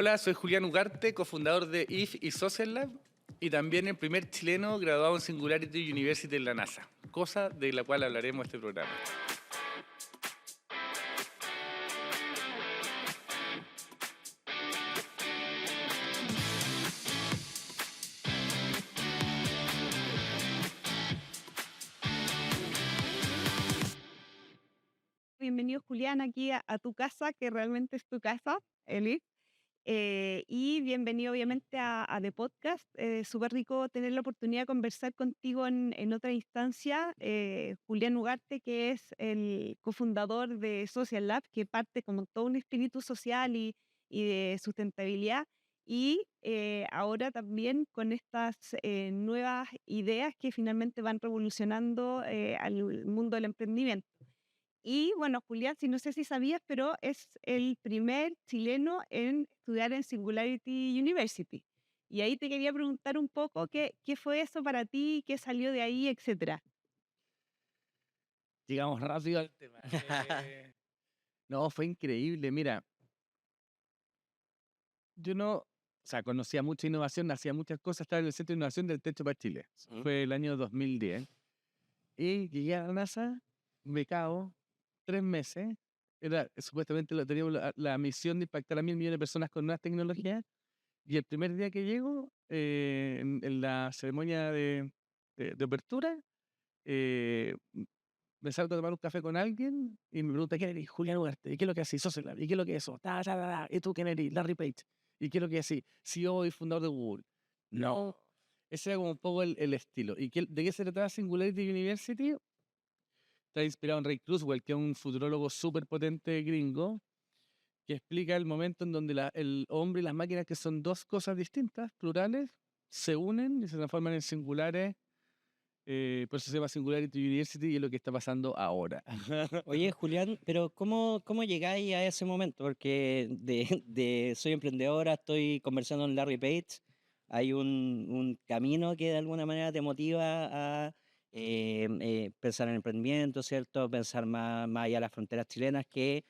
Hola, soy Julián Ugarte, cofundador de IF y Social Lab y también el primer chileno graduado en Singularity University en la NASA, cosa de la cual hablaremos en este programa. Bienvenido, Julián, aquí a tu casa, que realmente es tu casa, Elif. Y bienvenido, obviamente, a The Podcast. Súper rico tener la oportunidad de conversar contigo en otra instancia. Julián Ugarte, que es el cofundador de Social Lab, que parte como todo un espíritu social y de sustentabilidad. Y ahora también con estas nuevas ideas que finalmente van revolucionando al mundo del emprendimiento. Y bueno, Julián, no sé si sabías, pero es el primer chileno en estudiar en Singularity University. Y ahí te quería preguntar un poco qué fue eso para ti, qué salió de ahí, etcétera. Llegamos rápido al tema. No, fue increíble. Mira, yo no, o sea, conocía mucha innovación, hacía muchas cosas, estaba en el Centro de Innovación del Techo para Chile. Mm. Fue el año 2010. Y llegué a la NASA, becado, 3 meses. Supuestamente teníamos la misión de impactar a 1.000 millones de personas con nuevas tecnologías. Y el primer día que llego, en la ceremonia de apertura, eh, m- me salgo a tomar un café con alguien y me pregunta: ¿quién eres? Julián Ugarte. ¿Y qué es lo que haces? Social Lab. ¿Y qué es lo que es eso? Ta, ta, ta, ta. ¿Y tú quién eres? Larry Page. ¿Y qué es lo que haces? CEO y fundador de Google. No. Ese era como un poco el estilo. ¿Y de qué se trataba Singularity University? Está inspirado en Ray Kurzweil, que es un futurólogo súper potente gringo, que explica el momento en donde el hombre y las máquinas, que son dos cosas distintas, plurales, se unen y se transforman en singulares. Por eso se llama Singularity University y es lo que está pasando ahora. Oye, Julián, pero ¿cómo llegáis a ese momento? Porque de soy emprendedora, estoy conversando con Larry Page, hay un camino que de alguna manera te motiva a pensar en emprendimiento, ¿cierto? Pensar más allá de las fronteras chilenas, que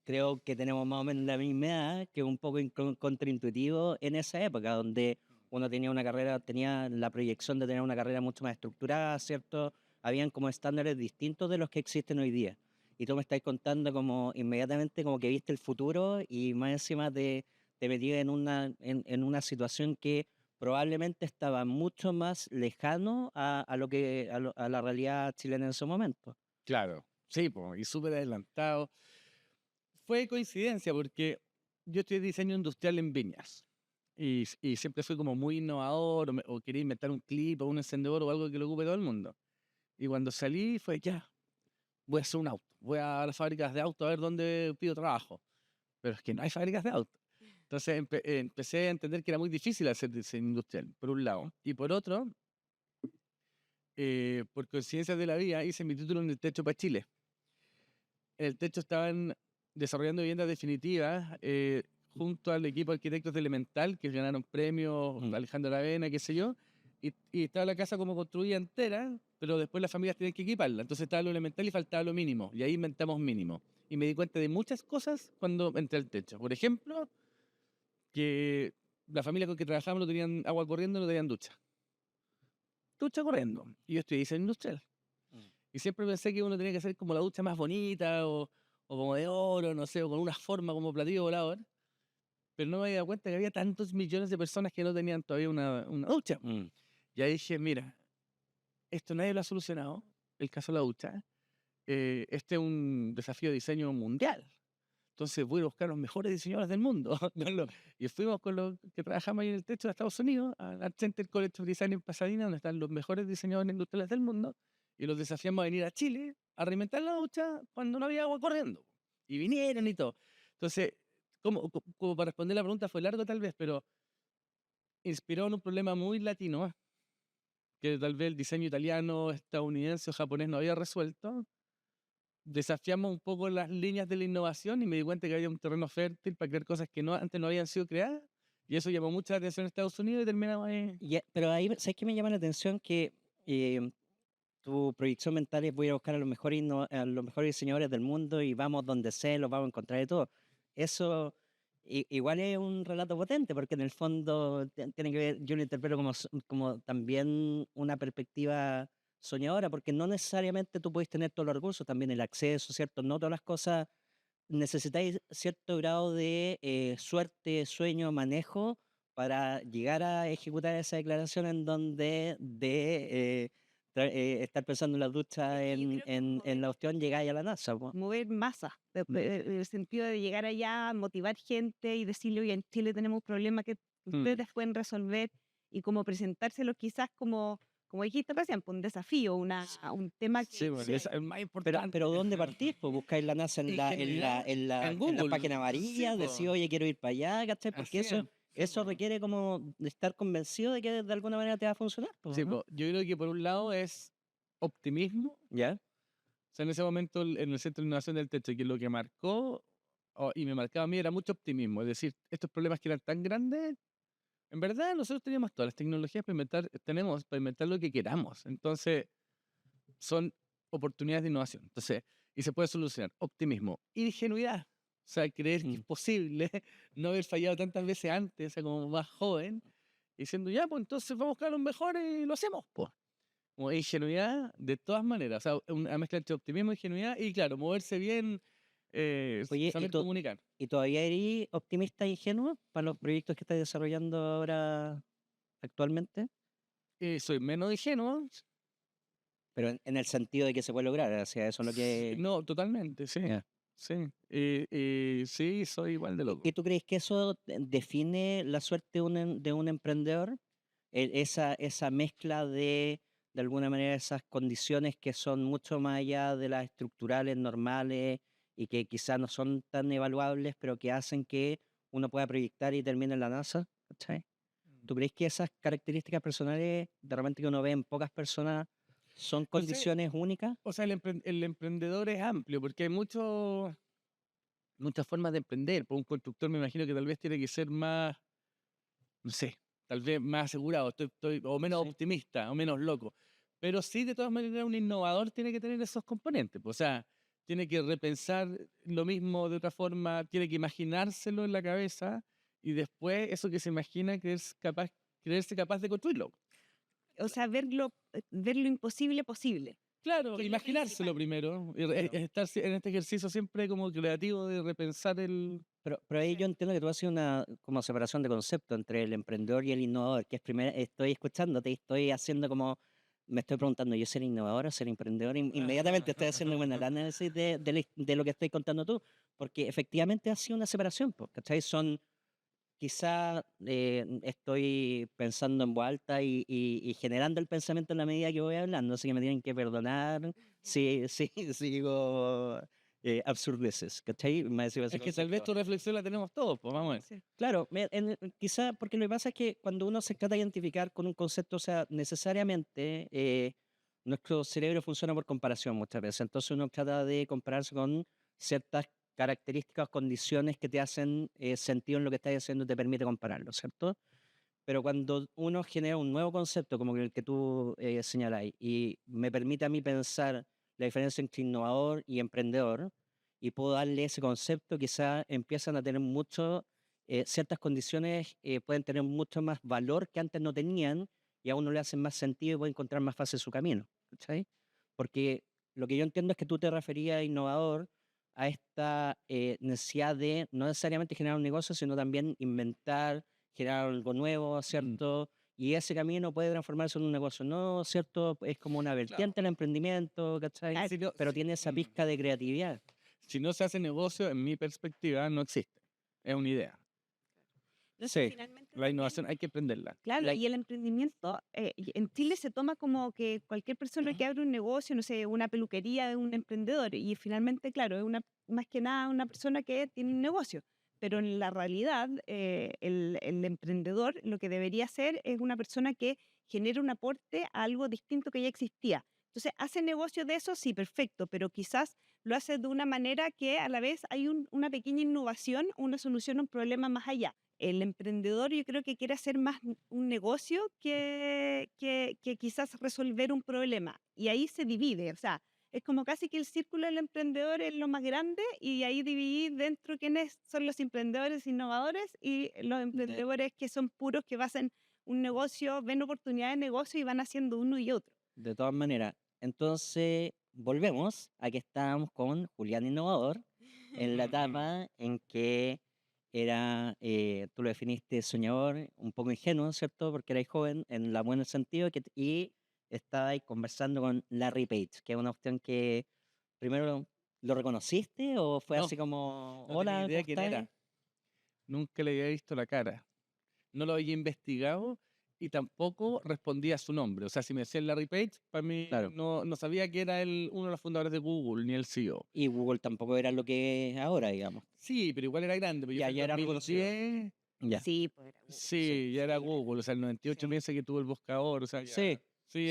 creo que tenemos más o menos la misma edad, que es un poco contraintuitivo en esa época, donde uno tenía una carrera, tenía la proyección de tener una carrera mucho más estructurada, ¿cierto? Habían como estándares distintos de los que existen hoy día. Y tú me estás contando como inmediatamente como que viste el futuro y más encima te metí en una situación que probablemente estaba mucho más lejano a la realidad chilena en ese momento. Claro, sí, po, y súper adelantado. Fue coincidencia porque yo estudié diseño industrial en Viñas y siempre fui como muy innovador o quería inventar un clip o un encendedor o algo que lo ocupe todo el mundo. Y cuando salí fue ya, voy a hacer un auto, voy a las fábricas de autos a ver dónde pido trabajo. Pero es que no hay fábricas de autos. Entonces empecé a entender que era muy difícil hacer diseño industrial, por un lado. Y por otro, por coincidencias de la vida, hice mi título en el Techo para Chile. En el Techo estaban desarrollando viviendas definitivas, junto al equipo de arquitectos de Elemental, que ganaron premios, Mm. Alejandro Aravena, qué sé yo. Y estaba la casa como construida entera, pero después las familias tenían que equiparla. Entonces estaba lo elemental y faltaba lo mínimo. Y ahí inventamos mínimo. Y me di cuenta de muchas cosas cuando entré al Techo. Por ejemplo, que la familia con que trabajábamos no tenían agua corriendo, no tenían ducha. Ducha corriendo. Y yo estoy diseño industrial. Mm. Y siempre pensé que uno tenía que hacer como la ducha más bonita o como de oro, no sé, o con una forma como platillo volador. Pero no me había dado cuenta que había tantos millones de personas que no tenían todavía una ducha. Mm. Y ahí dije, mira, esto nadie lo ha solucionado, el caso de la ducha. Este es un desafío de diseño mundial. Entonces voy a buscar los mejores diseñadores del mundo. Y fuimos con los que trabajamos ahí en el Techo de Estados Unidos, al Art Center College of Design en Pasadena, donde están los mejores diseñadores industriales del mundo, y los desafiamos a venir a Chile a reinventar la ducha cuando no había agua corriendo. Y vinieron y todo. Entonces, como para responder la pregunta, fue largo tal vez, pero inspiró en un problema muy latino, que tal vez el diseño italiano, estadounidense o japonés no había resuelto. Desafiamos un poco las líneas de la innovación y me di cuenta que había un terreno fértil para crear cosas que antes no habían sido creadas. Y eso llamó mucha atención en Estados Unidos y terminamos ahí. Pero ahí, ¿sabes qué me llama la atención? Que tu proyección mental es voy a buscar a los mejores, a los mejores diseñadores del mundo y vamos donde sea, los vamos a encontrar de todo. Eso igual es un relato potente, porque en el fondo tiene que ver, yo lo interpreto como, como también una perspectiva soñadora, porque no necesariamente tú puedes tener todos los recursos, también el acceso, ¿cierto? No todas las cosas necesitáis cierto grado de suerte, sueño, manejo para llegar a ejecutar esa declaración en donde de estar pensando en la ducha Es que yo creo que es en mover, la opción llegáis a la NASA, po. mover masas, Mm, en el sentido de llegar allá, motivar gente y decirle, oye, en Chile tenemos un problema que mm. ustedes pueden resolver y como presentárselo quizás como dijiste recién, pues, un desafío, un tema Sí, que, porque es el más Pero, importante. ¿dónde partís? Pues buscáis la NASA Ingenuidad en en la Google. página Sí, amarilla, decís, po. oye, quiero ir para allá, ¿cachai? Porque Así es. Sí, eso po. requiere como de estar convencido de que de alguna manera te va a funcionar, pues, Sí, ¿no? po. Yo creo que por un lado es optimismo. ¿Ya? O sea, en ese momento en el Centro de Innovación del Techo, que lo que marcó y me marcaba a mí era mucho optimismo. Es decir, estos problemas que eran tan grandes, en verdad nosotros teníamos todas las tecnologías para inventar, tenemos para inventar lo que queramos. Entonces, son oportunidades de innovación. Entonces, y se puede solucionar. Optimismo. Ingenuidad. O sea, creer que es Mm. posible no haber fallado tantas veces antes, o sea, como más joven, diciendo, ya, pues entonces vamos a buscar lo mejor y lo hacemos, pues. Como ingenuidad, de todas maneras. O sea, una mezcla entre optimismo, ingenuidad y, claro, moverse bien, Oye, saber comunicar. ¿y todavía eres optimista e ingenuo para los proyectos que estás desarrollando ahora actualmente? Soy menos ingenuo. Pero en el sentido de que se puede lograr, o sea, eso es lo que... No, totalmente, sí. Ya. Sí. Sí, soy igual de loco. ¿Y tú crees que eso define la suerte de de un emprendedor? Esa mezcla de alguna manera, esas condiciones que son mucho más allá de las estructurales normales y que quizás no son tan evaluables, pero que hacen que uno pueda proyectar y termine en la NASA, ¿cachai? ¿Tú crees que esas características personales, de repente que uno ve en pocas personas, son No sé, condiciones únicas? o sea, el emprendedor es amplio porque hay muchas formas de emprender. Por un constructor me imagino que tal vez tiene que ser más, no sé, tal vez más asegurado, o menos Sí. optimista, o menos loco. Pero sí, de todas maneras, un innovador tiene que tener esos componentes, pues. O sea, tiene que repensar lo mismo de otra forma, tiene que imaginárselo en la cabeza y después eso que se imagina creerse capaz de construirlo. o sea, ver lo imposible posible, Claro, que es lo imaginárselo principal. primero, Claro. estar en este ejercicio siempre como creativo de repensar Pero ahí Sí. yo entiendo que tú haces una como separación de concepto entre el emprendedor y el innovador, que es primero, estoy escuchándote y estoy haciendo como, me estoy preguntando, ¿yo ser innovador o ser emprendedor? Inmediatamente estoy haciendo como el análisis de lo que estoy contando tú, porque efectivamente ha sido una separación, po, ¿cachai? Son, quizá estoy pensando en voz alta y generando el pensamiento en la medida que voy hablando, así que me tienen que perdonar si digo absurdeces, ¿cachai? Me decía ese Es que tal vez concepto. tu reflexión la tenemos todos, pues vamos a ver. Sí. Claro, quizá porque lo que pasa es que cuando uno se trata de identificar con un concepto, o sea, necesariamente nuestro cerebro funciona por comparación muchas veces. Entonces uno trata de compararse con ciertas características, condiciones que te hacen sentido en lo que estás haciendo y te permite compararlo, ¿cierto? Pero cuando uno genera un nuevo concepto como el que tú señalás y me permite a mí pensar la diferencia entre innovador y emprendedor y puedo darle ese concepto, quizá empiezan a tener mucho, ciertas condiciones pueden tener mucho más valor que antes no tenían y a uno le hacen más sentido y puede encontrar más fácil su camino, ¿cachai? Porque lo que yo entiendo es que tú te referías a innovador a esta necesidad de no necesariamente generar un negocio, sino también inventar, generar algo nuevo, Mm, ¿cierto? Y ese camino puede transformarse en un negocio nuevo, ¿cierto? Es como una claro. vertiente del emprendimiento, ¿cachai? Ah, Si no, Pero tiene esa pizca de creatividad. si no se hace negocio, en mi perspectiva, no existe. Es una idea. no sé, Sí. finalmente La también. innovación hay que aprenderla. Claro, La- y el emprendimiento en Chile se toma como que cualquier persona que abre un negocio, no sé, una peluquería es un emprendedor y finalmente, claro, es más que nada una persona que tiene un negocio. Pero en la realidad, el emprendedor lo que debería ser es una persona que genera un aporte a algo distinto que ya existía. Entonces, hace negocio de eso, sí, perfecto, pero quizás lo hace de una manera que a la vez hay una pequeña innovación, una solución a un problema más allá. El emprendedor yo creo que quiere hacer más un negocio que quizás resolver un problema. Y ahí se divide. O sea, es como casi que el círculo del emprendedor es lo más grande y ahí dividir dentro quiénes son los emprendedores innovadores y los De, emprendedores que son puros, que basan un negocio, ven oportunidades de negocio y van haciendo uno y otro. de todas maneras, entonces volvemos a que estábamos con Julián Innovador en la etapa en que era, tú lo definiste soñador, un poco ingenuo, ¿cierto? Porque erais joven, en la buena sentido, y estabais conversando con Larry Page, que es una opción que primero lo reconociste o fue No, así como, no tenía hola, ¿cómo idea quién estás? era. Nunca le había visto la cara. No lo había investigado y tampoco respondía a su nombre. O sea, si me decía Larry Page, para mí Claro, no sabía que era uno de los fundadores de Google, ni el CEO. y Google tampoco era lo que es ahora, digamos. Sí, pero igual era grande, pero yo Ya, fui en ya era reconocido. 2010, Ya, Sí, pues era Google. sí. sí, ya era Google, o sea, el 98 Sí. piensa que tuvo el buscador, o sea, ya, Sí, sí,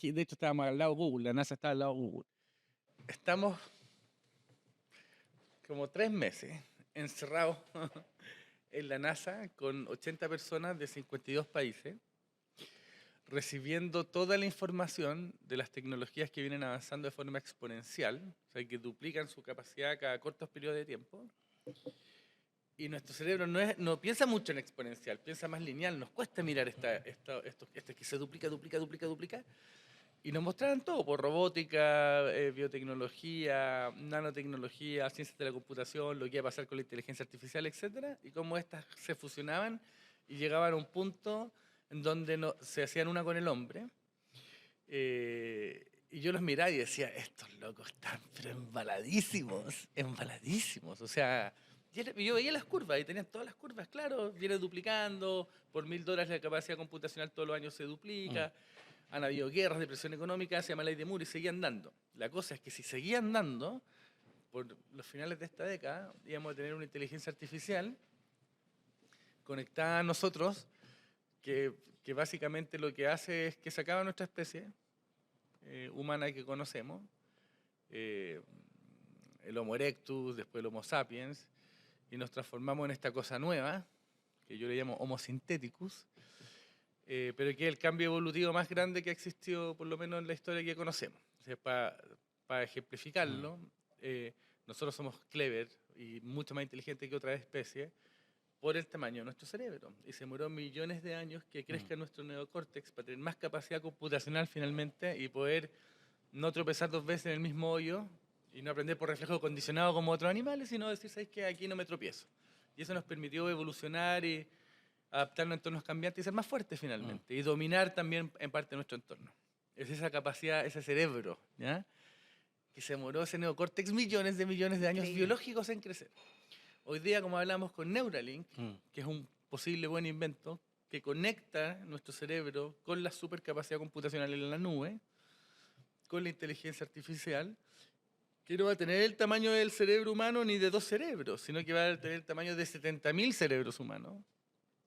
sí, de hecho estábamos al lado de Google, la NASA estaba al lado de Google. Estamos como 3 meses encerrados en la NASA con 80 personas de 52 países, recibiendo toda la información de las tecnologías que vienen avanzando de forma exponencial, o sea, que duplican su capacidad cada cortos periodos de tiempo. Y nuestro cerebro no piensa mucho en exponencial, piensa más lineal. Nos cuesta mirar esto que se duplica, duplica, duplica, duplica. Y nos mostraron todo, por robótica, biotecnología, nanotecnología, ciencias de la computación, lo que iba a pasar con la inteligencia artificial, etcétera, y cómo estas se fusionaban y llegaban a un punto en donde se hacían una con el hombre. Y yo los miraba y decía, estos locos están pero embaladísimos, embaladísimos. O sea, yo veía las curvas y tenían todas las curvas, claro, viene duplicando, por $1000 la capacidad computacional todos los años se mm, duplica. Han habido guerras, depresión económica, se llama ley de Moore y seguían dando. La cosa es que si seguían dando, por los finales de esta década, íbamos a tener una inteligencia artificial conectada a nosotros, que básicamente lo que hace es que se acaba nuestra especie humana que conocemos, eh, el Homo erectus, después el Homo sapiens, y nos transformamos en esta cosa nueva, que yo le llamo Homo syntheticus, pero que es el cambio evolutivo más grande que ha existido, por lo menos en la historia que conocemos. O sea, para mm, ejemplificarlo, nosotros somos clever y mucho más inteligentes que otras especies por el tamaño de nuestro cerebro. Y se demoró millones de años que mm, crezca nuestro neocórtex para tener más capacidad computacional finalmente y poder no tropezar 2 veces en el mismo hoyo y no aprender por reflejo condicionado como otros animales, sino decir, ¿sabes qué? Aquí no me tropiezo. Y eso nos permitió evolucionar y adaptarnos a entornos cambiantes y ser más fuertes mm. finalmente. Y dominar también en parte nuestro entorno. Es esa capacidad, ese cerebro, ¿ya? Que se demoró ese neocórtex millones de años Increíble. biológicos en crecer. Hoy día, como hablamos con Neuralink, Mm. que es un posible buen invento, que conecta nuestro cerebro con la supercapacidad computacional en la nube, con la inteligencia artificial, que no va a tener el tamaño del cerebro humano ni de 2 cerebros, sino que va a tener el tamaño de 70.000 cerebros humanos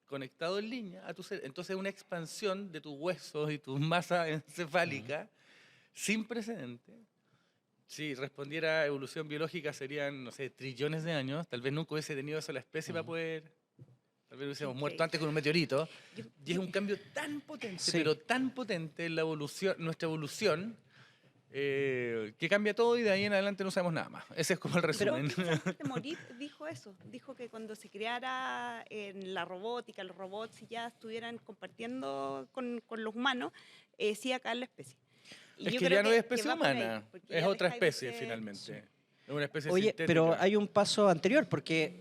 conectados en línea a tu cerebro. Entonces, una expansión de tus huesos y tu masa encefálica sin precedente. Si respondiera a evolución biológica serían, no sé, trillones de años. Tal vez nunca hubiese tenido eso la especie para poder. Tal vez hubiésemos muerto antes con un meteorito. Yo- Y es un cambio tan potente, Sí, pero tan potente en la evolución, nuestra evolución, que cambia todo y de ahí en adelante no sabemos nada más. Ese es como el Pero resumen. precisamente Morit dijo eso, dijo que cuando se creara en la robótica, los robots si ya estuvieran compartiendo con los humanos, sí acá en la especie. Y Es yo que creo ya no es que especie va por ahí, humana, porque es ya otra dejáis de especie ser- finalmente. Es una especie oye, pero sintética. hay un paso anterior, porque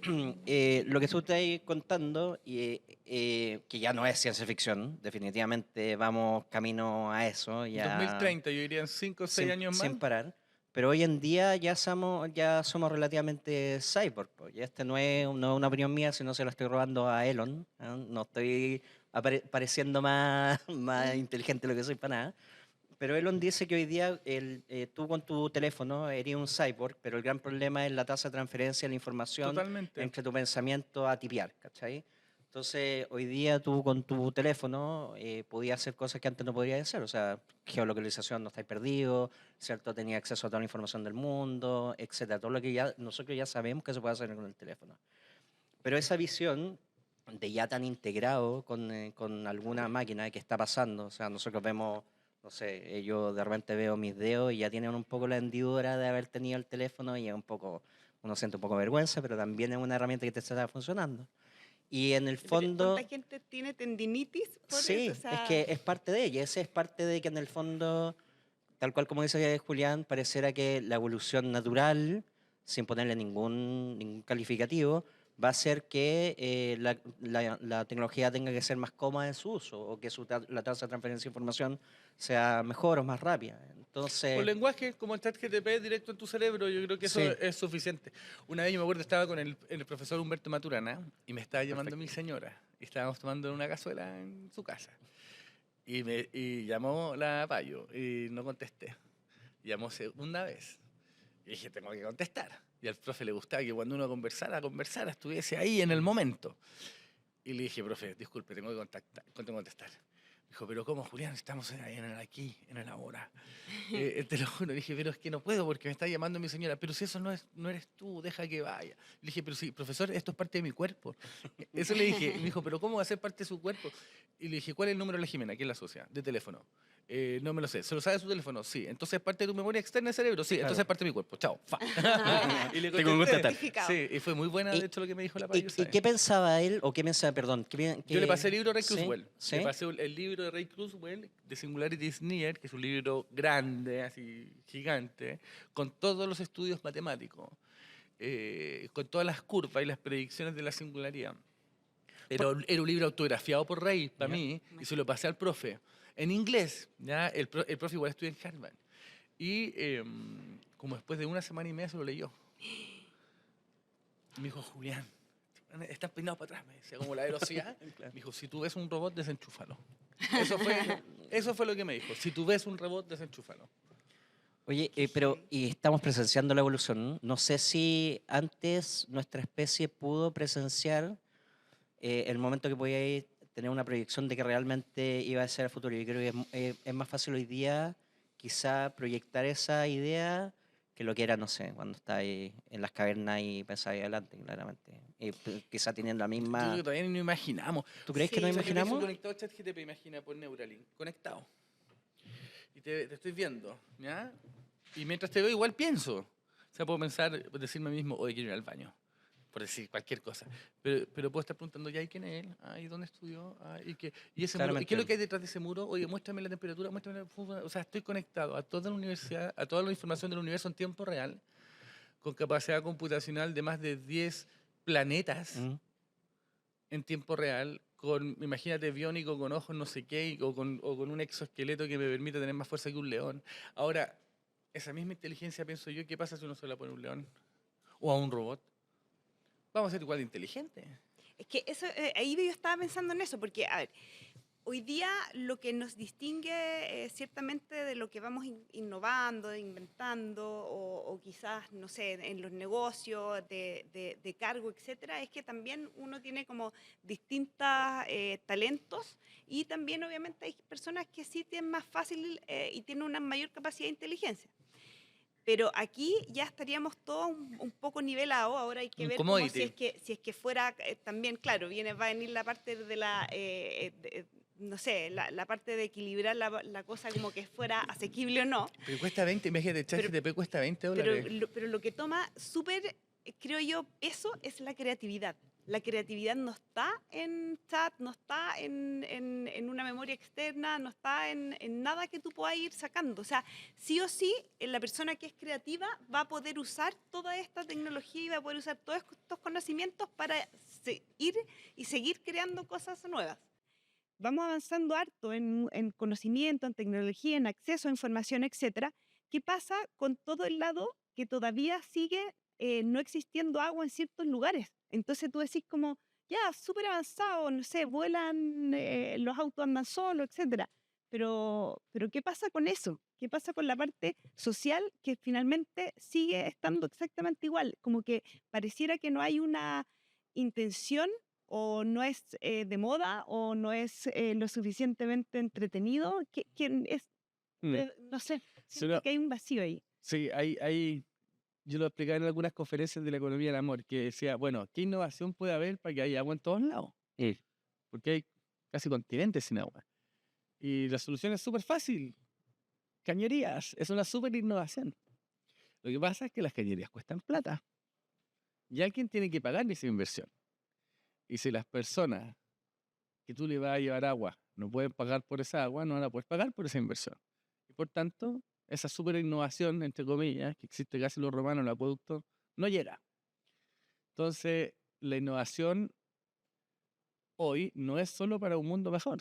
lo que tú estás ahí contando, que ya no es ciencia ficción, definitivamente vamos camino a eso, ya 2030, yo diría en 5 o 6 años más. sin parar, pero hoy en día ya somos relativamente cyborg, po, y este no es una opinión mía, sino se la estoy robando a Elon, ¿ah? No estoy pareciendo más, más inteligente de lo que soy para nada. Pero Elon dice que hoy día tú con tu teléfono eres un cyborg, pero el gran problema es la tasa de transferencia de la información Totalmente. entre tu pensamiento a tipear, ¿cachai? Entonces, hoy día tú con tu teléfono podías hacer cosas que antes no podías hacer, o sea, geolocalización, no estáis perdido, ¿cierto? Tenía acceso a toda la información del mundo, etcétera, todo lo que nosotros ya sabemos que se puede hacer con el teléfono. Pero esa visión de ya tan integrado con alguna máquina que está pasando, o sea, nosotros vemos, No sé, yo de repente veo mis dedos y ya tienen un poco la hendidura de haber tenido el teléfono y es un poco, uno siente un poco de vergüenza, pero también es una herramienta que te está funcionando. Y en el Pero ¿cuánta fondo, gente tiene tendinitis por eso? O sí, es sea, que es parte de ella, ese es parte de que en el fondo, tal cual como dice Julián, pareciera que la evolución natural, sin ponerle ningún calificativo, va a hacer que la tecnología tenga que ser más cómoda en su uso o que la tasa de transferencia de información sea mejor o más rápida. Por Entonces, lenguaje, como el ChatGPT directo en tu cerebro, yo creo que eso sí, es suficiente. Una vez yo me acuerdo, estaba con el profesor Humberto Maturana y me estaba llamando perfecto. mi señora. Y estábamos tomando en una cazuela en su casa. Y llamó la Payo y no contesté. Llamó segunda vez. Y dije, tengo que contestar. Y al profe le gustaba que cuando uno conversara, estuviese ahí en el momento. Y le dije, profe, disculpe, tengo que contestar. Dijo, pero ¿cómo, Julián? Estamos en el aquí, en el ahora. Te lo juro. Dije, pero es que no puedo porque me está llamando mi señora. Pero si eso no eres tú, deja que vaya. Le dije, pero sí, profesor, esto es parte de mi cuerpo. Eso le dije. Y me dijo, pero ¿cómo va a ser parte de su cuerpo? Y le dije, ¿cuál es el número de la Jimena? ¿Quién la asocia? De teléfono. No me lo sé. ¿Se lo sabe su teléfono? Sí. Entonces es parte de tu memoria externa del cerebro. Sí. Entonces Claro. es parte de mi cuerpo. Chao. Fa. Y le Tengo que contesté. contestar. certificado. Sí, y fue muy buena, ¿Y, de hecho, lo que me dijo la y, Payo. y qué pensaba él, o qué pensaba, perdón? Yo le pasé el libro a Ray ¿Sí? Kurzweil. ¿Sí? Le pasé el libro de Ray Kurzweil, de Singularity is Near, que es un libro grande, así gigante, con todos los estudios matemáticos, con todas las curvas y las predicciones de la singularidad. Pero era un libro autografiado por Ray, para Ya. mí, y se lo pasé al profe. En inglés, ¿ya? El profe igual estudia en Harvard. Y como después de una semana y media se lo leyó. Me dijo, Julián, estás peinado para atrás, me decía, como la velocidad. Me dijo, si tú ves un robot, desenchúfalo. Eso fue lo que me dijo. Si tú ves un robot, desenchúfalo. Oye, Qué pero heavy. y estamos presenciando la evolución, ¿no? No sé si antes nuestra especie pudo presenciar el momento que podía tener una proyección de que realmente iba a ser el futuro. Yo creo que es más fácil hoy día quizá proyectar esa idea que lo que era, no sé, cuando está ahí en las cavernas y pensaba ahí adelante, claramente. Quizá tienen la Yo creo misma... que todavía ni nos imaginamos. ¿Tú crees que Sí, nos O sea, yo pienso imaginamos? conectado a ChatGPT, imagina, por Neuralink, conectado. Y te estoy viendo, ¿ya? Y mientras te veo, igual pienso. O sea, puedo pensar, decirme mismo, oye, quiero ir al baño. Por decir cualquier cosa. Pero puedo estar preguntando, ¿ya? ¿Y quién es él? ¿Y dónde estudió? ¿Y ese muro? ¿Y qué es Claramente. lo que hay detrás de ese muro? Oye, muéstrame la temperatura, muéstrame la... O sea, estoy conectado a toda la universidad, a toda la información del universo en tiempo real, con capacidad computacional de más de 10 planetas Mm. en tiempo real, con, imagínate, biónico, con ojos no sé qué, o con un exoesqueleto que me permite tener más fuerza que un león. Ahora, esa misma inteligencia, pienso yo, ¿qué pasa si uno se la pone a un león? ¿O a un robot? Vamos a ser igual de inteligentes. Es que eso, ahí yo estaba pensando en eso, porque, a ver, hoy día lo que nos distingue ciertamente de lo que vamos innovando, inventando, o quizás, no sé, en los negocios, de cargo, etcétera, es que también uno tiene como distintos talentos y también obviamente hay personas que sí tienen más fácil y tienen una mayor capacidad de inteligencia. Pero aquí ya estaríamos todos un poco nivelados. Ahora hay que Un ver cómo commodity. si es que fuera también, claro, va a venir la parte de la, no sé, la parte de equilibrar la cosa como que fuera asequible o no. Pero cuesta 20, imagínate, el Pero, ChatGPT cuesta 20 pero, dólares. pero lo que toma súper, creo yo, eso es la creatividad. La creatividad no está en chat, no está en una memoria externa, no está en nada que tú puedas ir sacando. O sea, sí o sí, la persona que es creativa va a poder usar toda esta tecnología y va a poder usar todos estos conocimientos para ir y seguir creando cosas nuevas. Vamos avanzando harto en conocimiento, en tecnología, en acceso a información, etcétera. ¿Qué pasa con todo el lado que todavía sigue no existiendo agua en ciertos lugares? Entonces tú decís como, ya, súper avanzado, no sé, vuelan, los autos andan solos, etcétera. Pero ¿qué pasa con eso? ¿Qué pasa con la parte social que finalmente sigue estando exactamente igual? Como que pareciera que no hay una intención o no es de moda o no es lo suficientemente entretenido, que es, Mm. no sé, siento Solo- que hay un vacío ahí. Sí, yo lo explicaba en algunas conferencias de la economía del amor, que decía, bueno, ¿qué innovación puede haber para que haya agua en todos lados? Porque hay casi continentes sin agua. Y la solución es súper fácil. cañerías. Es una súper innovación. Lo que pasa es que las cañerías cuestan plata. Y alguien tiene que pagar esa inversión. Y si las personas que tú le vas a llevar agua no pueden pagar por esa agua, no van a poder pagar por esa inversión. Y por tanto, esa súper innovación, entre comillas, que existe casi en los romanos, en el acueducto, no llega. Entonces, la innovación hoy no es solo para un mundo mejor,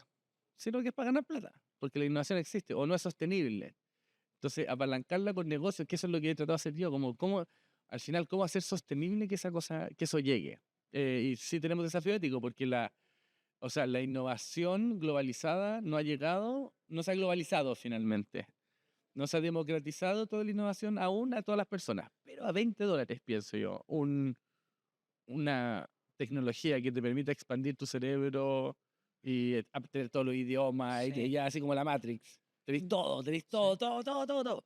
sino que es para ganar plata, porque la innovación existe o no es sostenible. Entonces, apalancarla con negocios, que eso es lo que he tratado de hacer yo, al final, cómo hacer sostenible que esa cosa, que eso llegue. Y sí tenemos desafío ético, porque o sea, la innovación globalizada no ha llegado, no se ha globalizado finalmente. No se ha democratizado toda la innovación aún a todas las personas, pero a $20, pienso yo, una tecnología que te permita expandir tu cerebro y aprender todos los idiomas, y Sí, ya así como la Matrix. Tenéis todo, sí. todo.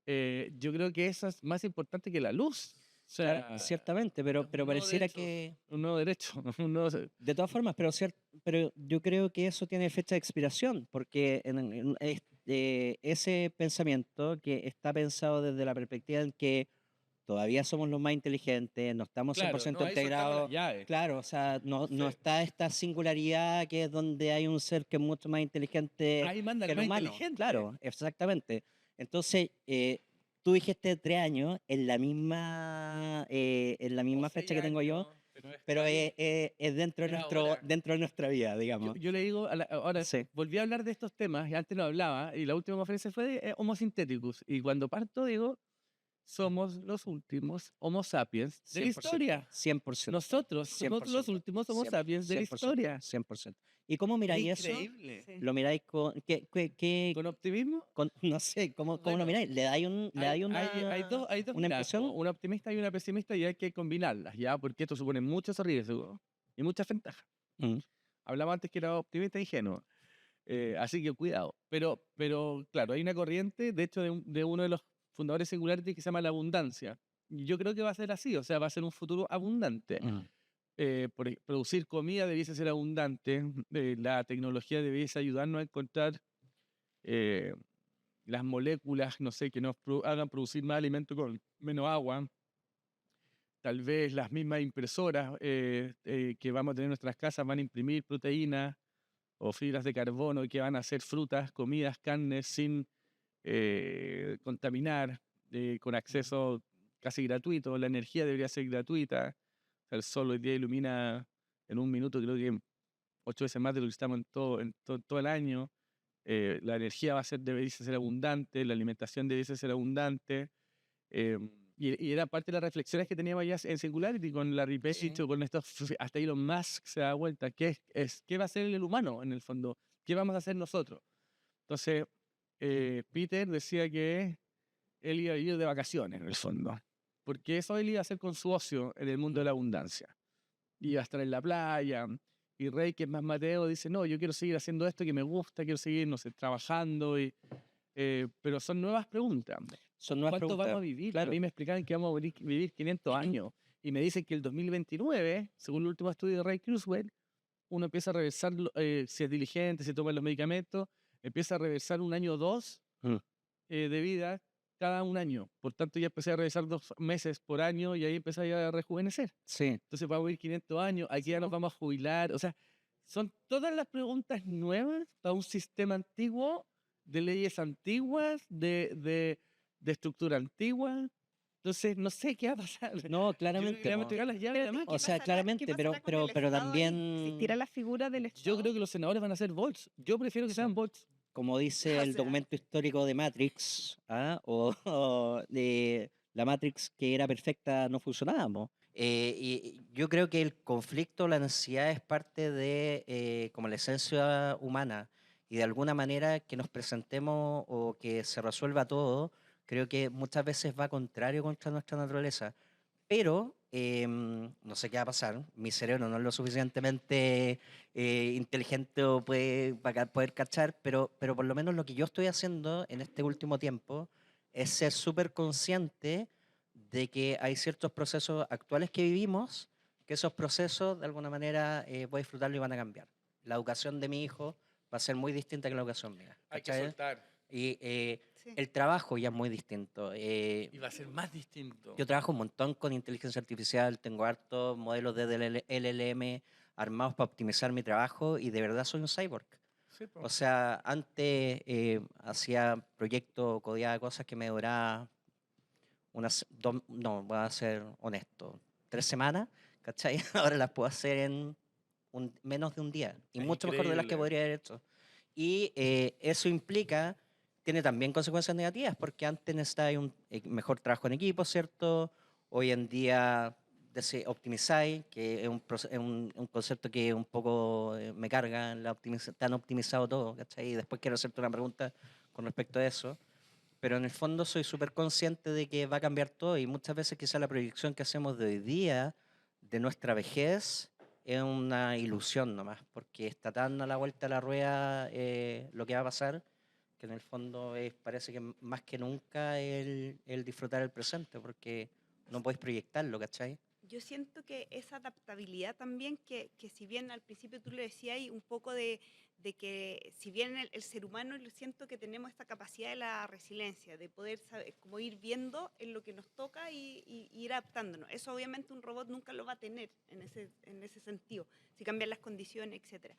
Yo creo que eso es más importante que la luz. O sea, Ciertamente, es pero un nuevo pareciera derecho, que, un nuevo derecho, un nuevo... de todas formas, pero yo creo que eso tiene fecha de expiración, porque ese pensamiento que está pensado desde la perspectiva en que todavía somos los más inteligentes, no estamos Claro, 100% no hay soltando las integrados, llaves. claro, o sea, no Sí. está esta singularidad que es donde hay un ser que es mucho más inteligente Ahí manda que el el más humano, inteligente. claro, exactamente. Entonces, tú dijiste 3 años en la O misma 6 fecha que tengo yo, años, pero está pero ahí. es dentro de Es ahora. dentro de nuestra vida, digamos. Yo le digo, ahora Sí. volví a hablar de estos temas y antes no hablaba, y la última conferencia fue de Homo Syntheticus. Y cuando parto digo, somos los últimos Homo sapiens de la 100%, historia. 100%, Nosotros somos los 100%, últimos Homo sapiens de la 100%, historia. 100%. ¿Y cómo Es miráis eso? increíble. Sí. ¿Lo miráis con ¿Con optimismo? no sé, cómo lo Bueno, miráis? ¿Le dais hay dos una miradas, impresión? una optimista y una pesimista, y hay que combinarlas, ¿ya? Porque esto supone muchos riesgos y muchas ventajas. Mm, Hablaba antes que era optimista e ingenuo. Así que cuidado. Pero claro, hay una corriente, de hecho, de uno de los fundadores de Singularity que se llama la abundancia. Y yo creo que va a ser así, o sea, va a ser un futuro abundante. mm. Producir comida debiese ser abundante, la tecnología debiese ayudarnos a encontrar eh, las moléculas, no sé, que nos hagan producir más alimento con menos agua. Tal vez las mismas impresoras que vamos a tener en nuestras casas van a imprimir proteínas o fibras de carbono que van a hacer frutas, comidas, carnes sin contaminar, con acceso casi gratuito. La energía debería ser gratuita. O sea, el sol hoy día ilumina en un minuto, creo que 8 veces más de lo que estamos todo el año. La energía debería ser abundante, la alimentación debería ser abundante. eh, y era parte de las reflexiones que teníamos ya en Singularity con Larry Page Sí. o con estos, hasta Elon Musk se da vuelta. ¿Qué va a hacer el humano en el fondo? ¿Qué vamos a hacer nosotros? Entonces, Peter decía que él iba a ir de vacaciones en el fondo, porque eso él iba a hacer con su ocio en el mundo de la abundancia. Iba a estar en la playa. Y Rey, que es más Mateo, dice, no, yo quiero seguir haciendo esto que me gusta, quiero seguir, no sé, trabajando. Pero son nuevas preguntas. Son nuevas ¿Cuánto preguntas. vamos a vivir? A Claro. mí me explicaban que vamos a vivir 500 años. Y me dicen que el 2029, según el último estudio de Ray Kurzweil, uno empieza a reversar, si es diligente, si toma los medicamentos, empieza a reversar un año o dos Mm. de vida cada un año. Por tanto, ya empecé a reversar 2 meses por año y ahí empecé a rejuvenecer. Sí. Entonces vamos a vivir 500 años, aquí Sí, ya nos po. vamos a jubilar. O sea, son todas las preguntas nuevas para un sistema antiguo, de leyes antiguas, de estructura antigua. Entonces, no sé qué va a pasar. No, Yo creo que claramente, le vamos a po. entregar las llaves de la Pero, ¿qué máquina. O sea, pasará, qué claramente, pasará con pero el Estado ahí? también, ¿Existirá la figura del Yo Estado? creo que los senadores van a ser bots. Yo prefiero que Sí. sean bots. como dice O el sea, documento histórico de Matrix, ¿ah? O de la Matrix que era perfecta no funcionaba, po. Y yo creo que el conflicto, la necesidad es parte de como la esencia humana y de alguna manera que nos presentemos o que se resuelva todo, creo que muchas veces va contrario contra nuestra naturaleza. Pero no sé qué va a pasar. Mi cerebro no es lo suficientemente inteligente o para poder cachar, pero por lo menos lo que yo estoy haciendo en este último tiempo es ser súper consciente de que hay ciertos procesos actuales que vivimos, que esos procesos de alguna manera voy a disfrutarlo y van a cambiar. La educación de mi hijo va a ser muy distinta que la educación mía. Hay que ¿Cachai? soltar. Y Sí. el trabajo ya es muy distinto. Y va a ser más distinto. Yo trabajo un montón con inteligencia artificial, tengo hartos modelos de LLM armados para optimizar mi trabajo y de verdad soy un cyborg. Sí, po. O sea, antes hacía proyectos, codeaba cosas que me duraban no, voy a ser honesto, 3 semanas, ¿cachai? Ahora las puedo hacer en menos de un día y Es mucho mejor de las que increíble. podría haber hecho. Y eso implica, tiene también consecuencias negativas, porque antes necesitáis un mejor trabajo en equipo, ¿cierto? Hoy en día optimizáis, que es un concepto que un poco me carga, tan optimizado todo, ¿cachai? Y después quiero hacerte una pregunta con respecto a eso. Pero en el fondo soy súper consciente de que va a cambiar todo y muchas veces quizá la proyección que hacemos de hoy día, de nuestra vejez, es una ilusión nomás, porque está tan a la vuelta de la rueda lo que va a pasar, que en el fondo parece que más que nunca el disfrutar el presente, porque no podéis proyectarlo, ¿cachai? Yo siento que esa adaptabilidad también, que si bien al principio tú lo decías, hay un poco de que si bien el ser humano, lo siento que tenemos esta capacidad de la resiliencia, de poder como ir viendo en lo que nos toca y ir adaptándonos. Eso obviamente un robot nunca lo va a tener en ese sentido, si cambian las condiciones, etcétera.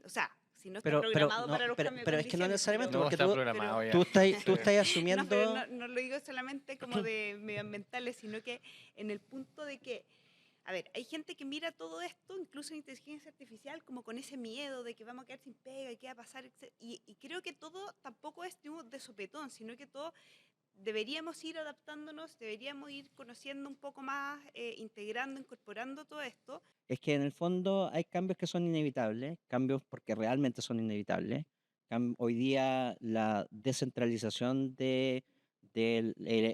O sea, si no está programado para los cambios de Pero es que no condiciones, necesariamente, No porque está tú, programado ya. tú estás, Sí. tú estás no, asumiendo... pero no lo digo solamente como de medioambientales, sino que en el punto de que, a ver, hay gente que mira todo esto, incluso en inteligencia artificial, como con ese miedo de que vamos a quedar sin pega y qué va a pasar, y creo que todo tampoco es de sopetón, sino que todo deberíamos ir adaptándonos, deberíamos ir conociendo un poco más, integrando, incorporando todo esto. Es que en el fondo hay cambios que son inevitables, cambios porque realmente son inevitables. Hoy día la descentralización del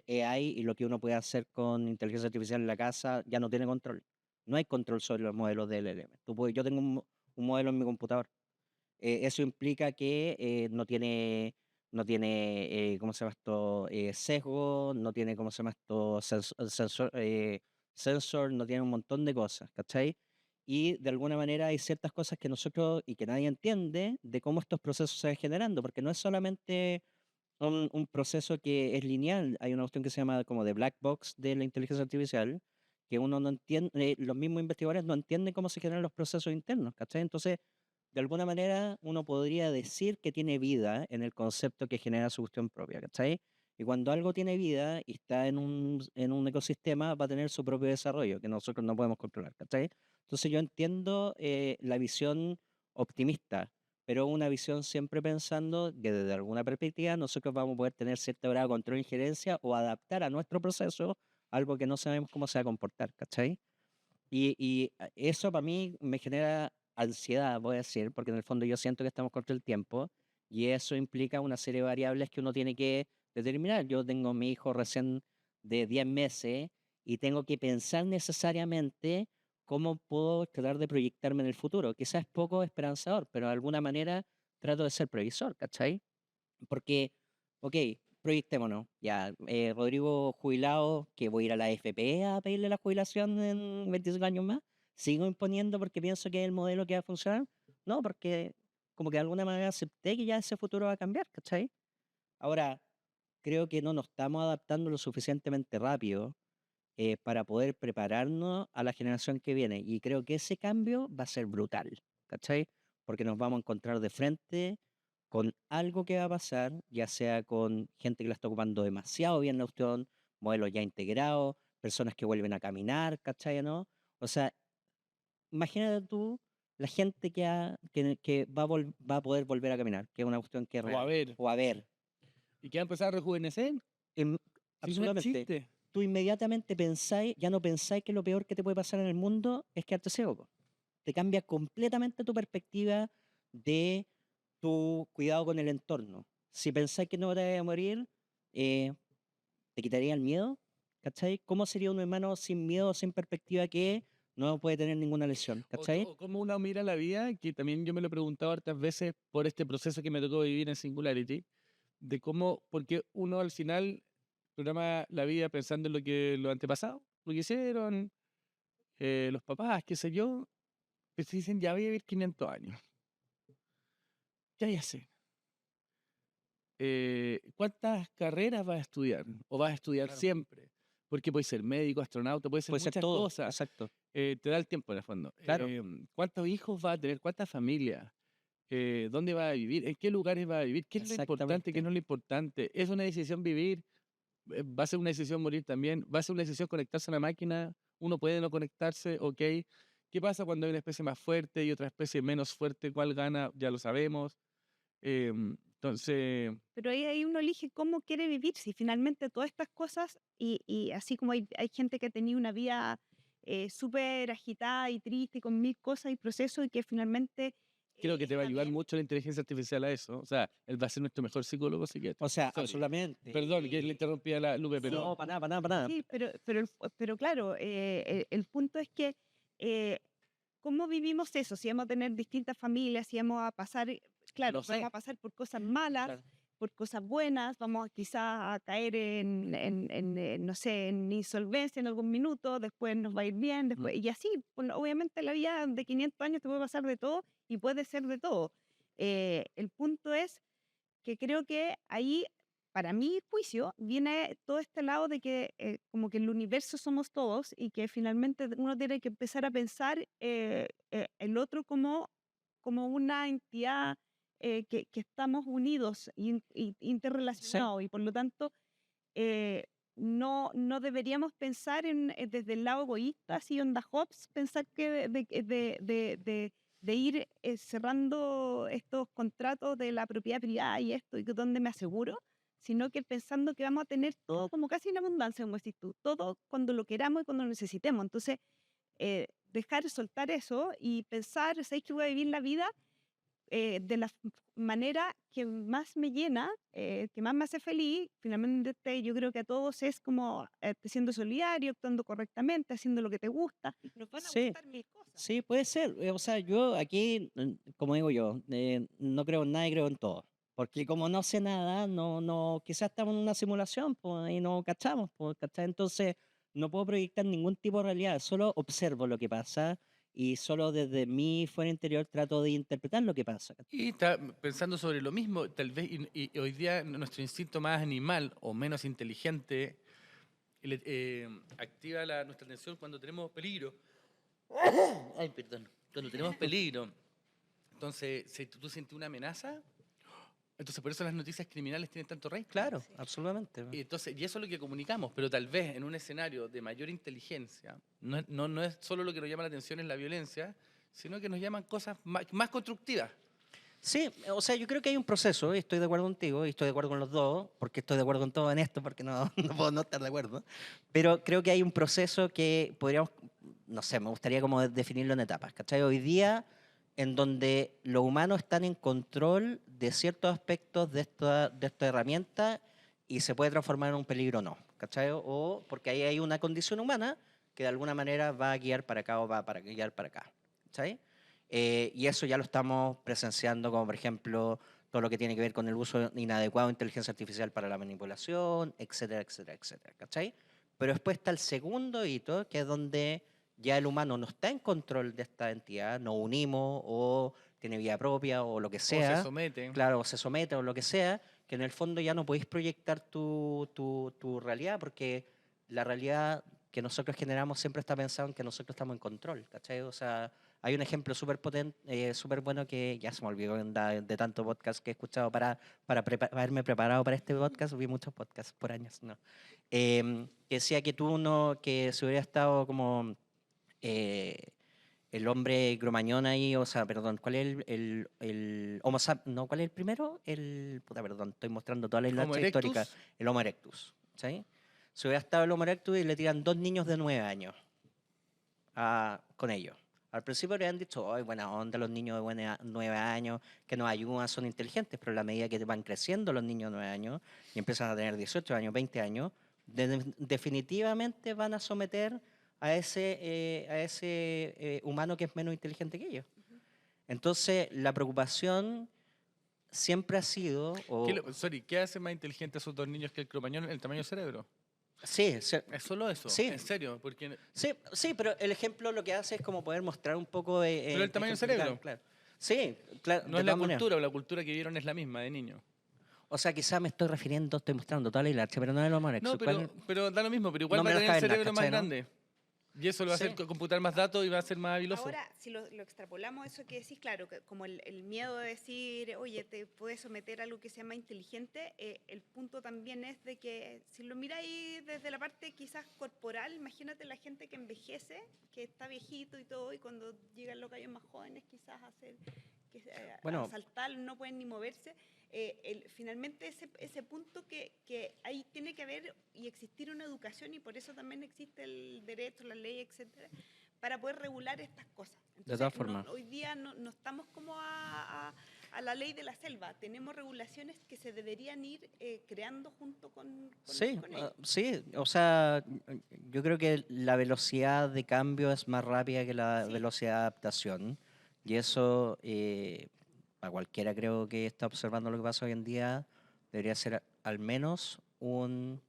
AI y lo que uno puede hacer con inteligencia artificial en la casa ya no tiene control. No hay control sobre los modelos de LLM. Yo tengo un modelo en mi computador. Eso implica que no tiene, ¿cómo se llama esto? Sesgo, no tiene, ¿cómo se llama esto? Sensor, no tiene un montón de cosas, ¿cachai? Y de alguna manera hay ciertas cosas que nosotros y que nadie entiende de cómo estos procesos se van generando, porque no es solamente un proceso que es lineal, hay una cuestión que se llama como de black box de la inteligencia artificial, que uno no entiende, los mismos investigadores no entienden cómo se generan los procesos internos, ¿cachai? Entonces, de alguna manera uno podría decir que tiene vida en el concepto que genera su cuestión propia, ¿cachai? Y cuando algo tiene vida y está en un ecosistema, va a tener su propio desarrollo, que nosotros no podemos controlar, ¿cachai? Entonces yo entiendo la visión optimista, pero una visión siempre pensando que desde alguna perspectiva nosotros vamos a poder tener cierto grado de control e injerencia o adaptar a nuestro proceso algo que no sabemos cómo se va a comportar, ¿cachai? Y eso para mí me genera ansiedad, voy a decir, porque en el fondo yo siento que estamos contra el tiempo y eso implica una serie de variables que uno tiene que determinar. Yo tengo mi hijo recién de 10 meses y tengo que pensar necesariamente cómo puedo tratar de proyectarme en el futuro. Quizás es poco esperanzador, pero de alguna manera trato de ser previsor, ¿cachai? Porque, ok, proyectémonos. Ya, Rodrigo jubilado, que voy a ir a la AFP a pedirle la jubilación en 25 años más. ¿Sigo imponiendo porque pienso que es el modelo que va a funcionar? No, porque como que de alguna manera acepté que ya ese futuro va a cambiar, ¿cachai? Ahora, creo que no nos estamos adaptando lo suficientemente rápido para poder prepararnos a la generación que viene. Y creo que ese cambio va a ser brutal, ¿cachai? Porque nos vamos a encontrar de frente con algo que va a pasar, ya sea con gente que la está ocupando demasiado bien la opción, modelos ya integrados, personas que vuelven a caminar, ¿cachai? ¿No? O sea, imagínate tú la gente que va a poder volver a caminar, que es una cuestión que es O a real, ver. o a ver. ¿Y qué va a empezar a rejuvenecer? Em, Si no es absolutamente. chiste. Tú inmediatamente pensáis, ya no pensáis que lo peor que te puede pasar en el mundo es quedarte ciego, po. Te cambia completamente tu perspectiva de tu cuidado con el entorno. Si pensáis que no te vas a morir, eh, te quitaría el miedo, ¿cachai? ¿Cómo sería un hermano sin miedo, sin perspectiva que no puede tener ninguna lesión, ¿cachai? O cómo uno mira la vida, que también yo me lo he preguntado hartas veces por este proceso que me tocó vivir en Singularity, de cómo, porque uno al final programa la vida pensando en lo que los antepasados, lo que hicieron, los papás, qué sé yo, pues dicen, ya voy a vivir 500 años. ¿Qué hay que hacer? ¿cuántas carreras vas a estudiar? ¿O vas a estudiar Claro. siempre? Porque puedes ser médico, astronauta, puedes ser Puede ser muchas todo, cosas. exacto. Te da el tiempo en el fondo. Claro. ¿Cuántos hijos vas a tener? ¿Cuántas familias? ¿Dónde vas a vivir? ¿En qué lugares vas a vivir? ¿Qué es lo importante? ¿Qué Exactamente. no es lo importante? ¿Es una decisión vivir? ¿Va a ser una decisión morir también? ¿Va a ser una decisión conectarse a una máquina? ¿Uno puede no conectarse? Ok. ¿Qué pasa cuando hay una especie más fuerte y otra especie menos fuerte? ¿Cuál gana? Ya lo sabemos. Entonces, Pero ahí uno elige cómo quiere vivir, si finalmente todas estas cosas, y así como hay gente que ha tenido una vida súper agitada y triste con mil cosas y procesos y que finalmente creo que te va a está ayudar bien. mucho la inteligencia artificial a eso. O sea, él va a ser nuestro mejor psicólogo psiquiatra. O sea, Sorry. absolutamente. Perdón, que le interrumpí a la Lupe, Sí, pero No, para nada, para nada, para nada. sí, pero claro, el punto es que eh, ¿cómo vivimos eso? Si vamos a tener distintas familias, si vamos a pasar, claro, no sé. vamos a pasar por cosas malas, Claro. por cosas buenas, vamos quizás a caer no sé, en insolvencia en algún minuto, después nos va a ir bien, después, y así, bueno, obviamente la vida de 500 años te puede pasar de todo y puede ser de todo. El punto es que creo que ahí, para mi juicio, viene todo este lado de que como que el universo somos todos y que finalmente uno tiene que empezar a pensar el otro como una entidad que estamos unidos y Sí, interrelacionados y por lo tanto no deberíamos pensar desde el lado egoísta, así onda Hobbes, pensar que de ir cerrando estos contratos de la propiedad privada y esto, y que donde me aseguro, sino que pensando que vamos a tener todo como casi en abundancia, como decís tú, todo cuando lo queramos y cuando lo necesitemos. Entonces, dejar soltar eso y pensar, ¿sabéis que voy a vivir la vida de la manera que más me llena, que más me hace feliz? Finalmente, yo creo que a todos es como siendo solidario, actuando correctamente, haciendo lo que te gusta. Nos van a sí, gustar mil cosas. sí, puede ser. O sea, yo aquí, como digo yo, no creo en nada y creo en todo. Porque como no sé nada, quizás estamos en una simulación, pues, y no cachamos, pues, ¿cachai? Entonces, no puedo proyectar ningún tipo de realidad, solo observo lo que pasa y solo desde mi fuera interior trato de interpretar lo que pasa. ¿Cachai? y está pensando sobre lo mismo, tal vez, y hoy día nuestro instinto más animal o menos inteligente activa nuestra atención cuando tenemos peligro. Ay, perdón. Cuando tenemos peligro. Entonces, si tú sientes una amenaza, entonces por eso las noticias criminales tienen tanto rating. Claro, absolutamente. Y entonces, y eso es lo que comunicamos, pero tal vez en un escenario de mayor inteligencia, no es solo lo que nos llama la atención es la violencia, sino que nos llaman cosas más constructivas. Sí, o sea, yo creo que hay un proceso, y estoy de acuerdo contigo, y estoy de acuerdo con los dos, porque estoy de acuerdo con todo en esto, porque no, no puedo no estar de acuerdo, pero creo que hay un proceso que podríamos, no sé, me gustaría como definirlo en etapas, ¿cachai? Hoy día, en donde los humanos están en control de ciertos aspectos de esta herramienta y se puede transformar en un peligro o no, ¿cachai? O porque ahí hay una condición humana que de alguna manera va a guiar para acá o va a guiar para acá, ¿cachai? Y eso ya lo estamos presenciando, como por ejemplo todo lo que tiene que ver con el uso inadecuado de inteligencia artificial para la manipulación, etcétera, etcétera, etcétera, ¿cachai? Pero después está el segundo hito, que es donde ya el humano no está en control de esta entidad, nos unimos o tiene vida propia o lo que O se sea, someten. claro, o se somete o lo que sea, que en el fondo ya no podéis proyectar tu realidad, porque la realidad que nosotros generamos siempre está pensado en que nosotros estamos en control, ¿cachai? O sea, hay un ejemplo súper potente, súper bueno que ya se me olvidó de tanto podcast que he escuchado para haberme preparado para este podcast. Vi muchos podcasts por años, ¿no? Que decía que tú no, que si hubiera estado como eh, el hombre cromañón ahí, o sea, perdón, ¿cuál es el Homo sapiens? No, ¿cuál es el primero? Puta, perdón, estoy mostrando toda la Homo historia histórica. erectus. El Homo erectus, ¿sí? Si hubiera estado el Homo erectus y le tiran 2 niños de 9 años con ellos. Al principio le han dicho, ay, buena onda, los niños de 9 años que nos ayudan, son inteligentes, pero a la medida que van creciendo los niños de 9 años y empiezan a tener 18 años, 20 años, definitivamente van a someter a ese humano que es menos inteligente que ellos. Entonces, la preocupación siempre ha sido, ¿Qué hace más inteligente a esos dos niños que el cromañón? El tamaño del cerebro. sí, Es solo eso, sí. en serio, porque Sí, pero el ejemplo lo que hace es como poder mostrar un poco de... pero el tamaño del ejemplificar, cerebro. claro. Sí, claro. No de es la todas maneras. cultura, o la cultura que vieron es la misma de niño. O sea, quizás me estoy refiriendo, estoy mostrando toda la hilacha, pero no es lo más No, pero da lo mismo, pero igual No va a menos tener el cavernas, cerebro más ¿cachai, no? grande. Y eso lo va a hacer Sí. computar más datos y va a ser más habiloso. Ahora, si lo extrapolamos, eso que decís, claro, como el miedo de decir, oye, te puedes someter a algo que sea más inteligente, el punto también es de que si lo miráis desde la parte quizás corporal, imagínate la gente que envejece, que está viejito y todo, y cuando llegan los gallos más jóvenes quizás a hacer, a Bueno, saltar, no pueden ni moverse. Finalmente ese punto que ahí tiene que haber y existir una educación, y por eso también existe el derecho, la ley, etcétera, para poder regular estas cosas. de Entonces, todas formas. hoy día no estamos como a la ley de la selva, tenemos regulaciones que se deberían ir creando junto con Sí, ellos. sí, o sea, yo creo que la velocidad de cambio es más rápida que la Sí. velocidad de adaptación. Y eso, a cualquiera creo que está observando lo que pasa hoy en día, debería ser al menos un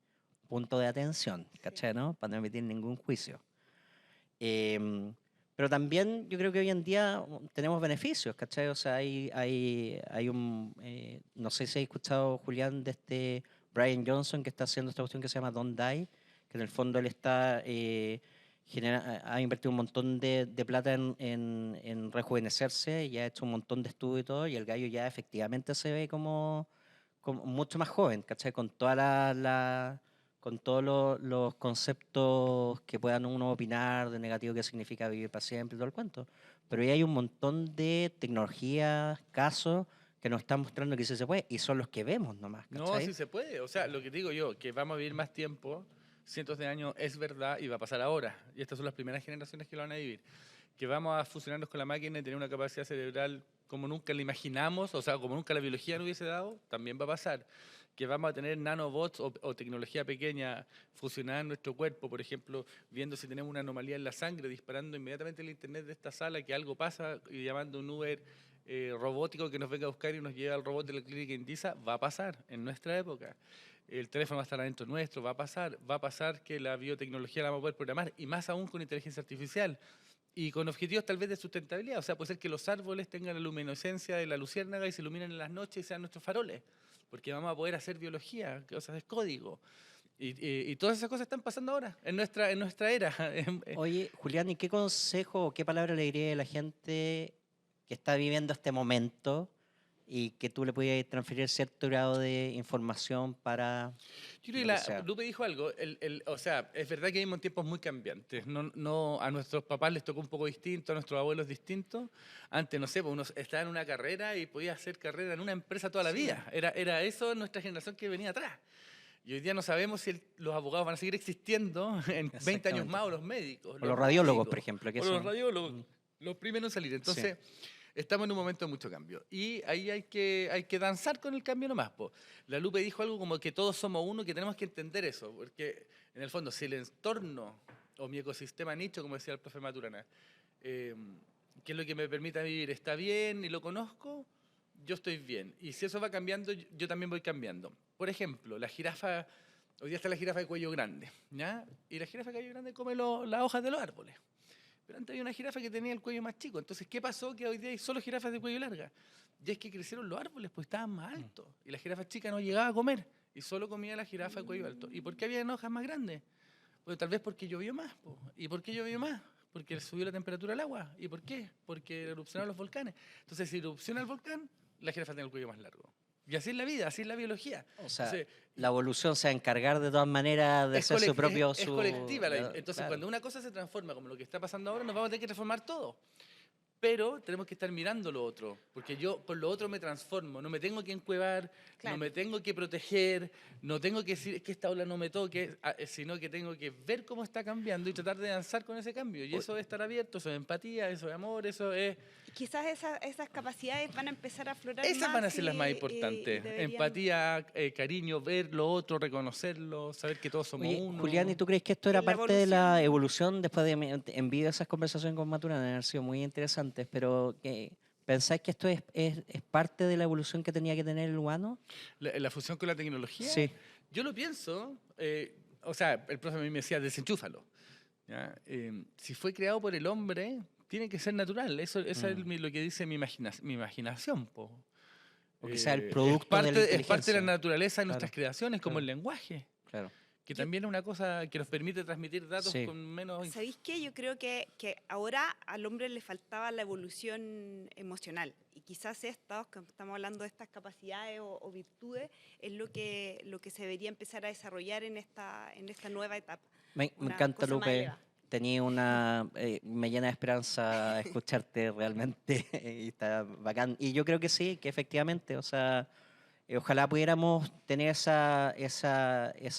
punto de atención, ¿cachai, no? Para no emitir ningún juicio. Pero también yo creo que hoy en día tenemos beneficios, ¿cachai? O sea, hay un, no sé si has escuchado, Julián, de este Brian Johnson que está haciendo esta cuestión que se llama Don't Die, que en el fondo él está, ha invertido un montón de plata en rejuvenecerse y ha hecho un montón de estudios y todo, y el gallo ya efectivamente se ve como mucho más joven, ¿cachai? Con toda con todos los conceptos que puedan uno opinar de negativo que significa vivir para siempre y todo el cuento. Pero ahí hay un montón de tecnologías, casos que nos están mostrando que sí se puede y son los que vemos nomás, No, ¿cachai? sí se puede. O sea, lo que digo yo, que vamos a vivir más tiempo, cientos de años, es verdad y va a pasar ahora. Y estas son las primeras generaciones que lo van a vivir. Que vamos a fusionarnos con la máquina y tener una capacidad cerebral como nunca la imaginamos, o sea, como nunca la biología nos hubiese dado, también va a pasar. Que vamos a tener nanobots o tecnología pequeña fusionada en nuestro cuerpo, por ejemplo, viendo si tenemos una anomalía en la sangre, disparando inmediatamente el internet de esta sala que algo pasa y llamando un Uber robótico que nos venga a buscar y nos lleve al robot de la clínica Indisa, va a pasar en nuestra época. El teléfono va a estar adentro nuestro, va a pasar que la biotecnología la vamos a poder programar, y más aún con inteligencia artificial. Y con objetivos tal vez de sustentabilidad, o sea, puede ser que los árboles tengan la luminiscencia de la luciérnaga y se iluminen en las noches y sean nuestros faroles, porque vamos a poder hacer biología, cosas de código. Y todas esas cosas están pasando ahora, en nuestra era. Oye, Julián, ¿y qué consejo o qué palabra le diría a la gente que está viviendo este momento y que tú le pudieras transferir cierto grado de información para Yo creo que lo que sea? Lupe dijo algo, o sea, es verdad que vivimos en tiempos muy cambiantes, a nuestros papás les tocó un poco distinto, a nuestros abuelos distinto. Antes, no sé, pues uno estaba en una carrera y podía hacer carrera en una empresa toda la vida, era eso nuestra generación que venía atrás. Y hoy día no sabemos si los abogados van a seguir existiendo en 20 años más, o los médicos. O los radiólogos, por médicos, ejemplo. Que o los son, radiólogos, los primeros en salir. Entonces, estamos en un momento de mucho cambio. Y ahí hay que danzar con el cambio nomás, po. La Lupe dijo algo como que todos somos uno, que tenemos que entender eso. Porque, en el fondo, si el entorno o mi ecosistema nicho, como decía el profe Maturana, que es lo que me permita vivir, está bien y lo conozco, yo estoy bien. Y si eso va cambiando, yo también voy cambiando. Por ejemplo, la jirafa, hoy día está la jirafa de cuello grande, ¿ya? Y la jirafa de cuello grande come las hojas de los árboles. Pero antes había una jirafa que tenía el cuello más chico. Entonces, ¿qué pasó? Que hoy día hay solo jirafas de cuello larga. Y es que crecieron los árboles, pues estaban más altos. Y la jirafa chica no llegaba a comer. Y solo comía la jirafa de cuello alto. ¿Y por qué había hojas más grandes? Pues tal vez porque llovió más. Po. ¿Y por qué llovió más? Porque subió la temperatura del agua. ¿Y por qué? Porque erupcionaron los volcanes. Entonces, si erupciona el volcán, la jirafa tiene el cuello más largo. Y así es la vida, así es la biología. O sea, Entonces, la evolución se va a encargar de todas maneras de hacer su propio... es colectiva. Entonces, claro. cuando una cosa se transforma como lo que está pasando ahora, nos vamos a tener que transformar todo. Pero tenemos que estar mirando lo otro, porque yo por lo otro me transformo, no me tengo que encuevar, Claro. no me tengo que proteger, no tengo que decir que esta ola no me toque, sino que tengo que ver cómo está cambiando y tratar de danzar con ese cambio. Y eso es estar abierto, eso es empatía, eso es amor, eso es... Quizás esas capacidades van a empezar a aflorar Esas más van a ser las más y importantes. deberían- Empatía, cariño, ver lo otro, reconocerlo, saber que todos somos Oye, uno. Julián, ¿y tú crees que esto era En la parte de la evolución después de envío esas conversaciones con Maturana? Han sido muy interesantes, pero ¿pensáis que esto es parte de la evolución que tenía que tener el humano? La fusión con la tecnología. Sí. Yo lo pienso, o sea, el profe a mí me decía, desenchúfalo. ¿Ya? Si fue creado por el hombre, tiene que ser natural. Eso es lo que dice mi imaginación. Po. O quizás el Es producto de la parte de la inteligencia. naturaleza de nuestras Claro, creaciones, como el claro. lenguaje, Claro. que Yo, también es una cosa que nos permite transmitir datos Sí. con menos... ¿sabéis qué? Yo creo que ahora al hombre le faltaba la evolución emocional y quizás estas, que estamos hablando de estas capacidades o virtudes, es lo que se debería empezar a desarrollar en esta nueva etapa. Me Una encanta, cosa más Lupe. elevada. Tenía me llena de esperanza escucharte realmente y está bacán. Y yo creo que sí, que efectivamente, o sea, ojalá pudiéramos tener esa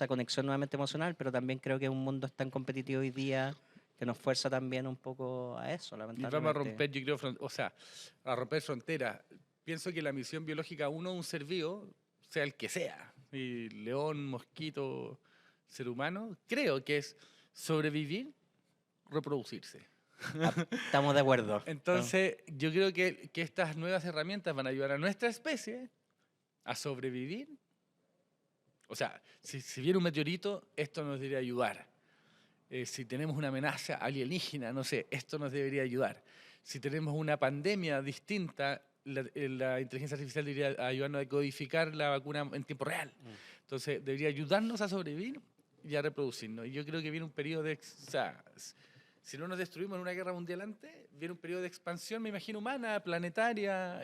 conexión nuevamente emocional, pero también creo que un mundo es tan competitivo hoy día que nos fuerza también un poco a eso, Y vamos a lamentablemente. romper, yo creo, o sea, a romper fronteras. Pienso que la misión biológica uno de un ser vivo, sea el que sea, y león, mosquito, ser humano, creo que es sobrevivir, reproducirse. Estamos de acuerdo. Entonces, yo creo que estas nuevas herramientas van a ayudar a nuestra especie a sobrevivir. O sea, si viene un meteorito, esto nos debería ayudar. Si tenemos una amenaza alienígena, no sé, esto nos debería ayudar. Si tenemos una pandemia distinta, la inteligencia artificial debería ayudarnos a codificar la vacuna en tiempo real. Entonces, debería ayudarnos a sobrevivir y a reproducirnos. Y yo creo que viene un periodo de... O sea, si no nos destruimos en una guerra mundial antes, viene un periodo de expansión, me imagino, humana, planetaria,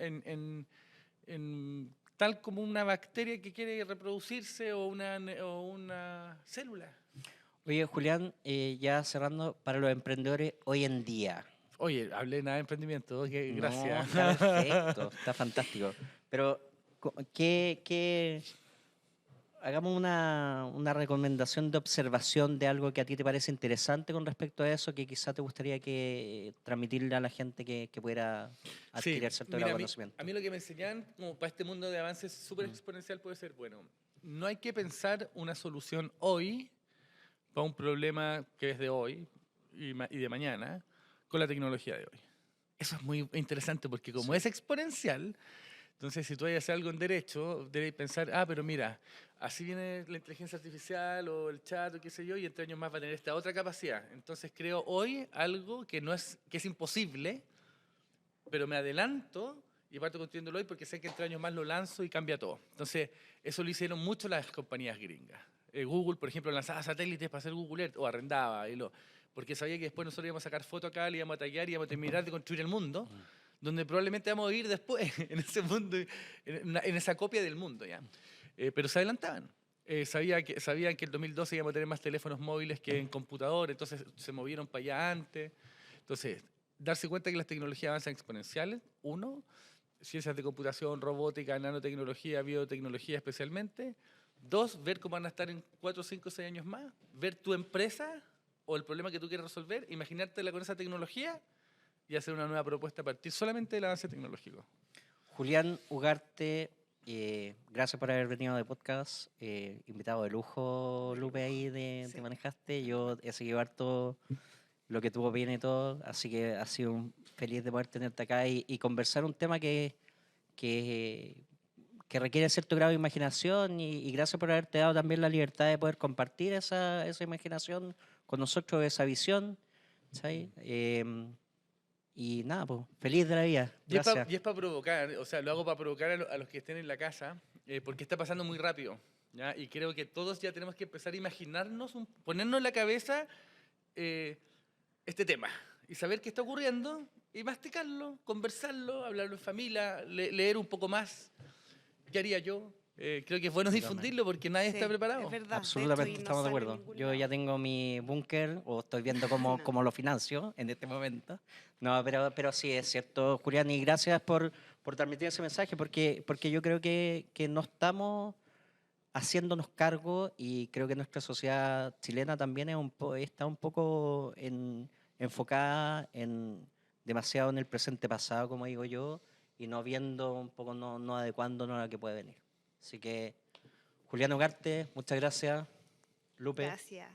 tal como una bacteria que quiere reproducirse o una célula. Oye, Julián, ya cerrando, para los emprendedores hoy en día. Oye, hablé nada de emprendimiento, No, gracias. está perfecto, está fantástico. Pero, hagamos una recomendación de observación de algo que a ti te parece interesante con respecto a eso, que quizá te gustaría que transmitirle a la gente que pudiera adquirir cierto grado de conocimiento. A mí lo que me enseñan, como para este mundo de avances súper exponencial, puede ser, bueno, no hay que pensar una solución hoy para un problema que es de hoy y de mañana con la tecnología de hoy. Eso es muy interesante porque como es exponencial, entonces si tú vas a hacer algo en derecho, debes pensar, pero mira, así viene la inteligencia artificial o el chat o qué sé yo, y en 3 años más va a tener esta otra capacidad. Entonces creo hoy algo que es imposible, pero me adelanto y parto construyéndolo hoy porque sé que en 3 años más lo lanzo y cambia todo. Entonces, eso lo hicieron mucho las compañías gringas. Google, por ejemplo, lanzaba satélites para hacer Google Earth o arrendaba, porque sabía que después nosotros íbamos a sacar fotos acá, le íbamos a tallar y íbamos a terminar de construir el mundo, donde probablemente vamos a vivir después, en ese mundo, en esa copia del mundo. ¿Ya? Pero se adelantaban. Sabían que en 2012 íbamos a tener más teléfonos móviles que en computador, entonces se movieron para allá antes. Entonces, darse cuenta que las tecnologías avanzan exponenciales, uno, ciencias de computación, robótica, nanotecnología, biotecnología especialmente. 2, ver cómo van a estar en 4, 5, 6 años más, ver tu empresa o el problema que tú quieres resolver, imaginártela con esa tecnología y hacer una nueva propuesta a partir solamente del avance tecnológico. Julián Ugarte, gracias por haber venido de podcast. Invitado de lujo, Lupe, ahí te manejaste. Yo he seguido harto lo que tú opinas y todo, así que ha sido feliz de poder tenerte acá y conversar un tema que requiere cierto grado de imaginación y gracias por haberte dado también la libertad de poder compartir esa imaginación con nosotros, esa visión. ¿Sí? Y nada, pues, feliz de la vida. Gracias. Y es para provocar, o sea, lo hago para provocar a los que estén en la casa, porque está pasando muy rápido. ¿Ya? Y creo que todos ya tenemos que empezar a imaginarnos, ponernos en la cabeza este tema y saber qué está ocurriendo y masticarlo, conversarlo, hablarlo en familia, leer un poco más. ¿Qué haría yo? Creo que es bueno difundirlo porque nadie está preparado. Es verdad. Absolutamente, de hecho, y no estamos de sale en acuerdo. ningún Yo lado. ya tengo mi búnker o estoy viendo No. cómo lo financio en este momento. No, pero sí, es cierto, Julián, y gracias por transmitir ese mensaje porque yo creo que no estamos haciéndonos cargo y creo que nuestra sociedad chilena también está un poco enfocada demasiado en el presente pasado, como digo yo, y no viendo un poco, no adecuándonos a lo que puede venir. Así que, Julián Ugarte, muchas gracias. Lupe. Gracias.